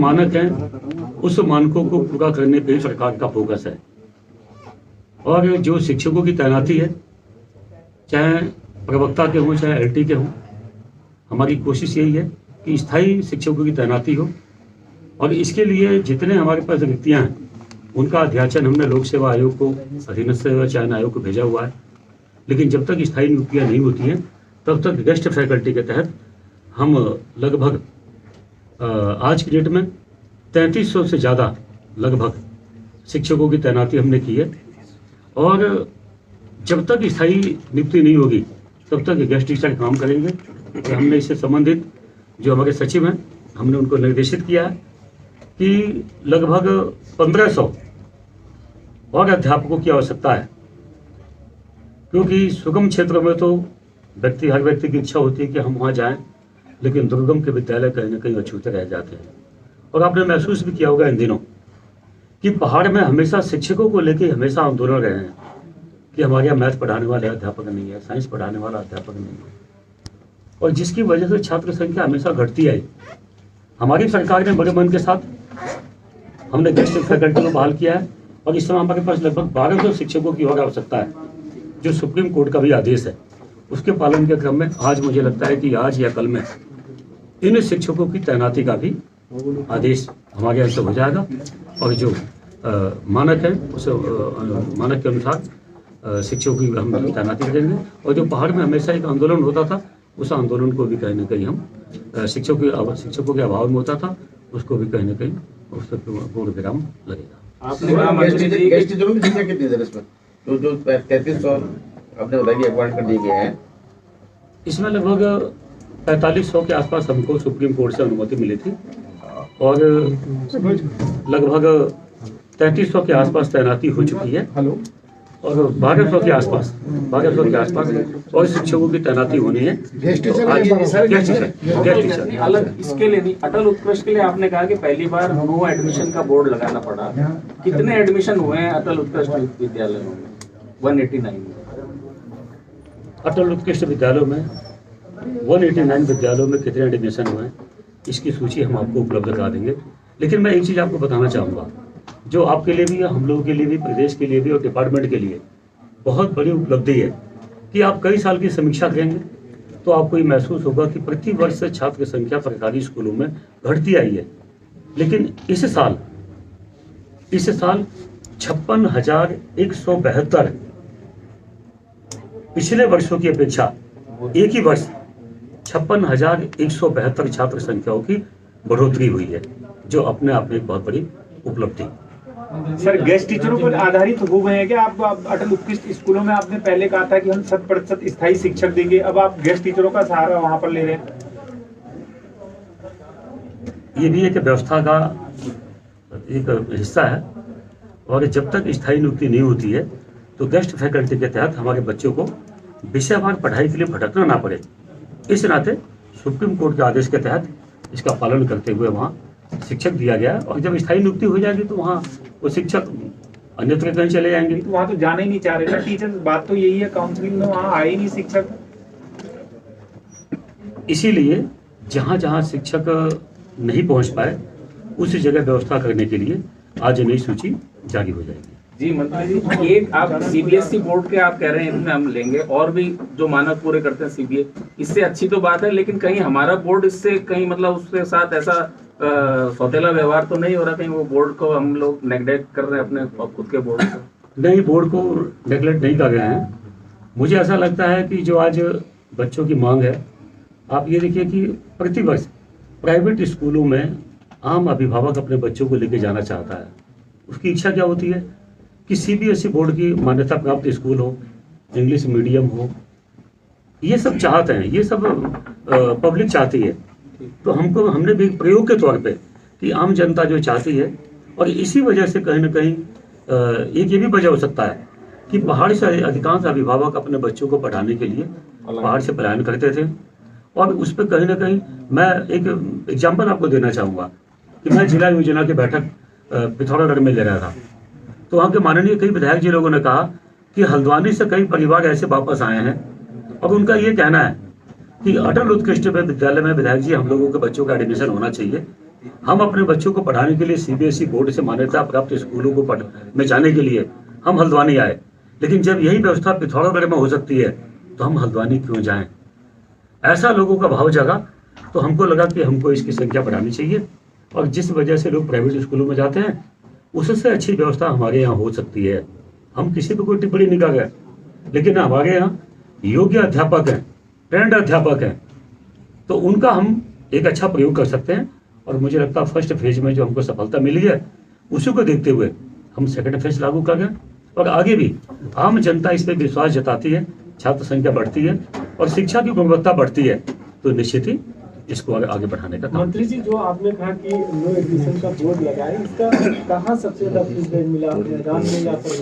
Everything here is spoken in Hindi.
मानक हैं उस मानकों को पूरा करने पे सरकार का फोकस है। और जो शिक्षकों की तैनाती है, चाहे प्रवक्ता के हों चाहे एलटी के हों, हमारी कोशिश यही है कि स्थायी शिक्षकों की तैनाती हो। और इसके लिए जितने हमारे पास रिक्तियाँ हैं उनका अध्याचन हमने लोक सेवा आयोग को, अधीनस्थ सेवा चयन आयोग को भेजा हुआ है। लेकिन जब तक स्थायी नियुक्तियाँ नहीं होती हैं तब तक गेस्ट फैकल्टी के तहत हम लगभग आज की डेट में 3300 से ज़्यादा लगभग शिक्षकों की तैनाती हमने की है। और जब तक स्थायी नियुक्ति नहीं होगी तब तक गेस्ट टीचर काम करेंगे। और हमने इससे संबंधित जो हमारे सचिव हैं हमने उनको निर्देशित किया है कि लगभग 1500 और अध्यापकों की आवश्यकता है, क्योंकि सुगम क्षेत्रों में तो हर व्यक्ति की इच्छा होती है कि हम वहाँ जाएं, लेकिन दुर्गम के विद्यालय कहीं ना कहीं अछूते रह जाते हैं। और आपने महसूस भी किया होगा इन दिनों कि पहाड़ में हमेशा शिक्षकों को लेकर हमेशा आंदोलन रहे हैं कि हमारे यहाँ मैथ पढ़ाने वाले अध्यापक नहीं है, साइंस पढ़ाने वाला अध्यापक नहीं है, और जिसकी वजह से छात्र संख्या हमेशा घटती आई। हमारी सरकार ने बड़े मन के साथ हमने गेस्ट फैकल्टी को बहाल किया है और इस समय हमारे पास लगभग 1200 शिक्षकों की और आवश्यकता है, जो सुप्रीम कोर्ट का भी आदेश है। उसके पालन के क्रम में आज मुझे लगता है कि आज या कल में इन शिक्षकों की तैनाती का भी आदेश हमारे यहाँ से हो जाएगा। और जो मानक है उस मानक के अनुसार शिक्षकों की हम तैनाती करेंगे। और जो पहाड़ में हमेशा एक आंदोलन होता था उस आंदोलन को भी कहीं ना कहीं हम शिक्षकों के अभाव में होता था, उसको भी कहीं ना कहीं उस पर पूर्ण विराम लगेगा। आपने गेस्ट टीचरों की संख्या कितनी है इसमें? जो 3300 आपने बताया कि अपॉइंट कर दिए गए हैं, इसमें लगभग 4500 के आसपास हमको सुप्रीम कोर्ट से अनुमति मिली थी और लगभग 3300 के आसपास तैनाती हो चुकी है और 1200 के आसपास और शिक्षकों की तैनाती होनी है। अलग इसके लिए नहीं, अटल उत्कृष्ट के लिए आपने कहा कि पहली बार नो एडमिशन का बोर्ड लगाना पड़ा। कितने एडमिशन हुए हैं अटल उत्कृष्ट विद्यालयों में? 189 अटल उत्कृष्ट विद्यालयों में 189 विद्यालयों में कितने एडमिशन हुए हैं इसकी सूची हम आपको उपलब्ध करा देंगे। लेकिन मैं एक चीज़ आपको बताना चाहूँगा, जो आपके लिए भी, हम लोगों के लिए भी, प्रदेश के लिए भी और डिपार्टमेंट के लिए बहुत बड़ी उपलब्धि है कि आप कई साल की समीक्षा करेंगे तो आपको ये महसूस होगा कि प्रति वर्ष छात्र संख्या सरकारी स्कूलों में घटती आई है। लेकिन इस साल 56,172 पिछले वर्षों की अपेक्षा एक ही वर्ष 56,172 छात्र संख्याओं की बढ़ोतरी हुई है, जो अपने आप में एक बहुत बड़ी उपलब्धि। सर, गेस्ट टीचरों पर आधारित हो गए हैं क्या आप अटल उत्कृष्ट स्कूलों में? आपने पहले कहा था कि हम 100% स्थायी शिक्षक देंगे, अब आप गेस्ट टीचरों का सहारा वहां पर ले रहे हैं। ये भी एक व्यवस्था का एक हिस्सा है और जब तक स्थायी नियुक्ति नहीं होती है तो गेस्ट फैकल्टी के तहत हमारे बच्चों को विषयवार पढ़ाई के लिए भटकना ना पड़े, इस नाते सुप्रीम कोर्ट के आदेश के तहत इसका पालन करते हुए वहाँ शिक्षक दिया गया। और जब स्थायी नियुक्ति हो जाएगी तो वहाँ वो शिक्षक अन्यत्र कहीं चले जाएंगे। तो वहाँ तो जाना ही नहीं चाह रहे ना टीचर, बात तो यही है, काउंसलिंग में वहाँ आए ही नहीं शिक्षक। इसीलिए जहाँ जहाँ शिक्षक नहीं पहुँच पाए उस जगह व्यवस्था करने के लिए आज नई सूची जारी हो जाएगी। जी मंत्री जी, ये आप सीबीएसई बोर्ड के आप कह रहे हैं इनमें हम लेंगे और भी जो मानक पूरे करते हैं सीबीए, इससे अच्छी तो बात है, लेकिन कहीं हमारा बोर्ड इससे कहीं मतलब उसके साथ ऐसा सौतेला व्यवहार तो नहीं हो रहा? कहीं वो बोर्ड को हम लोग नेग्लेक्ट कर रहे हैं अपने खुद के बोर्ड को? नहीं, बोर्ड को नेग्लेक्ट नहीं कर रहे हैं। मुझे ऐसा लगता है कि जो आज बच्चों की मांग है, आप ये देखिए कि प्रतिवर्ष प्राइवेट स्कूलों में आम अभिभावक अपने बच्चों को लेके जाना चाहता है। उसकी इच्छा क्या होती है कि सीबीएसई बोर्ड की मान्यता प्राप्त स्कूल हो, इंग्लिश मीडियम हो, ये सब चाहते हैं, ये सब पब्लिक चाहती है। तो हमने भी प्रयोग के तौर पे कि आम जनता जो चाहती है, और इसी वजह से कहीं ना कहीं एक ये भी वजह हो सकता है कि पहाड़ से अधिकांश अभिभावक अपने बच्चों को पढ़ाने के लिए पहाड़ से पलायन करते थे। और उस पर कहीं ना कहीं मैं एक एग्जाम्पल आपको देना चाहूँगा कि मैं जिला योजना की बैठक पिथौरागढ़ में ले रहा था, तो वहाँ के माननीय कई विधायक जी लोगों ने कहा कि हल्द्वानी से कई परिवार ऐसे वापस आए हैं और उनका ये कहना है कि अटल उत्कृष्ट विद्यालय में विधायक जी हम लोगों के बच्चों का एडमिशन होना चाहिए, हम अपने बच्चों को पढ़ाने के लिए सीबीएसई बोर्ड से मान्यता प्राप्त स्कूलों को में जाने के लिए हम हल्द्वानी आए, लेकिन जब यही व्यवस्था पिथौरागढ़ में हो सकती है तो हम हल्द्वानी क्यों जाएं? ऐसा लोगों का भाव जगा तो हमको लगा कि हमको इसकी संख्या बढ़ानी चाहिए, और जिस वजह से लोग प्राइवेट स्कूलों में जाते हैं उससे अच्छी व्यवस्था हमारे यहाँ हो सकती है। हम किसी पर कोई टिप्पणी नहीं कर रहे, लेकिन हमारे यहाँ योग्य अध्यापक हैं, ट्रेंड अध्यापक हैं, तो उनका हम एक अच्छा प्रयोग कर सकते हैं। और मुझे लगता है फर्स्ट फेज में जो हमको सफलता मिली है उसी को देखते हुए हम सेकंड फेज लागू कर रहे हैं, और आगे भी आम जनता इस पर विश्वास जताती है, छात्र संख्या बढ़ती है और शिक्षा की गुणवत्ता बढ़ती है, तो निश्चित ही इसको आगे बढ़ाने का काम। मंत्री जी, जो आपने कहा कि नो एडमिशन का बोर्ड लगाए, इसका कहाँ सबसे ज्यादा फीडबैक मिला? मैदान में या फिर